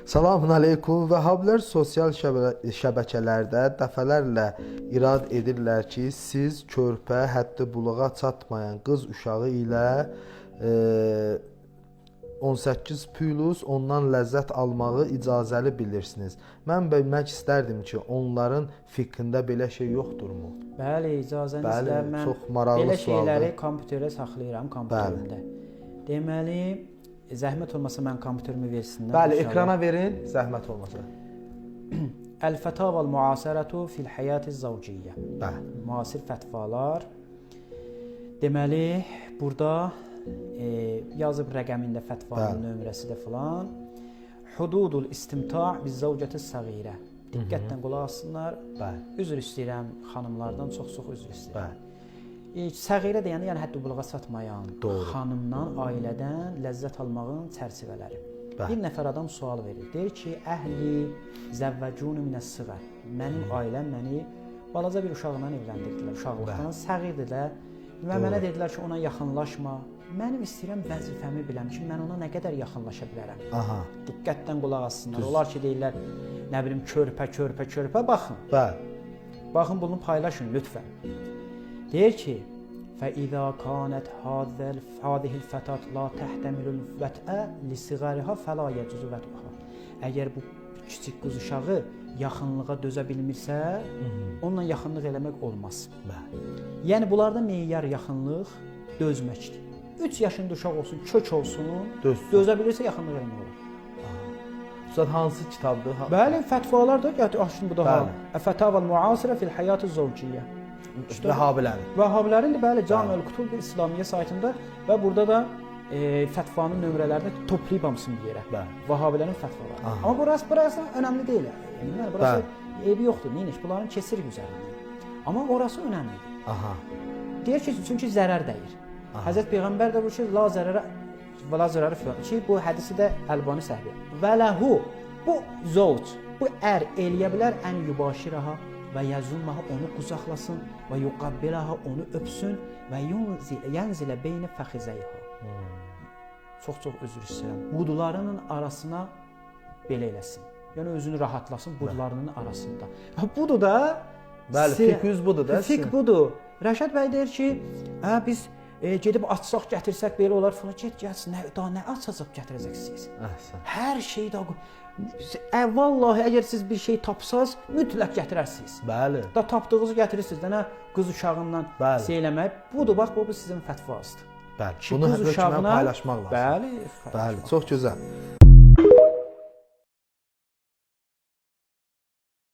Selamun aleykum. Vəhhabilər sosial şəbəkələrdə dəfələrlə irad edirlər ki, siz körpə, həddi buluğa çatmayan qız uşağı ilə 18 plus ondan ləzzət almağı icazəli bilirsiniz. Mən bilmək istərdim ki, onların fikrində belə şey yoxdurmu? Bəli, icazənizlə mən çox maraqlı belə sualdır. şeyləri kompüterə saxlayıram, kompüterimdə. Deməli, zəhmət olmasa mən kompüterimi versinlər. Bəli, inşallah. ekrana verin, zəhmət olmasa. Əl-fətavəl müasirətu fil həyati zavciyyə. Bəli. Müasir fətvalar. Deməli, burada yazıb rəqəmində fətvanın nömrəsi də filan. Hududul istimta' biz-zavcətis səğirə. Diqqətlə qulaq assınlar. Bəli. Üzr istəyirəm xanımlardan, çox üzr istəyirəm. Bəli. Səğirə deyəndə yəni həddi buluğa çatmayan Doğru. xanımdan, ailədən ləzzət almağın çərçivələri. Bəli. Bir nəfər adam sual verir. Deyir ki, əhli zəvvəcunu minəs-sığər. Mənim ailəm məni balaca bir uşaqla evləndirdilər. Uşaqlıqdan səğirdirlər və mənə dedilər ki, ona yaxınlaşma. Mənim istəyirəm vəzifəmi biləm ki, mən ona nə qədər yaxınlaşa bilərəm. Aha. Diqqətlə qulaq assınlar. Onlar ki, deyirlər, nə bilim, körpə, baxın. Bəli. Baxın, bunu paylaşın lütfən. Deyir ki, فَإِذَا كَانَتْ هَذِهِ الْفَتَاةُ لَا تَحْتَمِلُ الْوَطْءَ لِصِغَرِهَا فَلَا يَجُوزُ وَطْءُهَا. Əgər bu kiçik qız uşağı yaxınlığa dözə bilmirsə, onunla yaxınlıq eləmək olmaz. Yəni bunlarda meyar yaxınlıq dözməkdir. 3 yaşında uşaq olsun, kök olsun, dözə bilirsə yaxınlıq eləmək olar. Ustad hansı kitabdır? Bəli, fətvalar da açın bu da. Fətavəl müasirə fil həyati zavciyyə. Vəhhabilərin. Vəhhabilərin də bəli, Cami el-Kutub İslamiyyə saytında və burada da fətvanın nömrələrini toplayıb hamısını bir yerə. Vəhhabilərin fətvaları. Amma burası önəmli deyil. Yəni burası eybi yoxdur. Neymiş? Bunların kesirik üzərindən. Amma orası önəmlidir. Aha. Deyir ki, çünki zərər dəyir. Həzrət Peyğəmbər də bu ki, la zərərə və la zərərə filan. Ki bu hədisi də Əlbani səhvi. Və ləhu bu zovc, bu ər eləyə bilər ən yubaşiraha və yazunmaha onu qucaqlasın və yuqabbilaha onu öpsün və yunzilə beynə fəxizəyha. Çox özür istəyirəm. Budlarının arasına belə eləsin. Yəni özünü rahatlasın budlarının arasında. Budur da. Bəli, fiqh budur da. Fiqh budur. Rəşad bəy deyir ki, biz gedib açsaq gətirsək belə olar falan. Get gəlsin. Daha nə açacaq gətirəcəksiniz? Hər şey də vallahi əgər siz bir şey tapsaz, mütləq gətirərsiniz. Bəli. Da tapdığınızı gətirirsiniz də nə qız uşağından şeyləmək. Budur, bax bu sizin fətvasıdır. Bəli. Bunu hökmən paylaşmaq lazım. Bəli. Bəli, çox gözəl.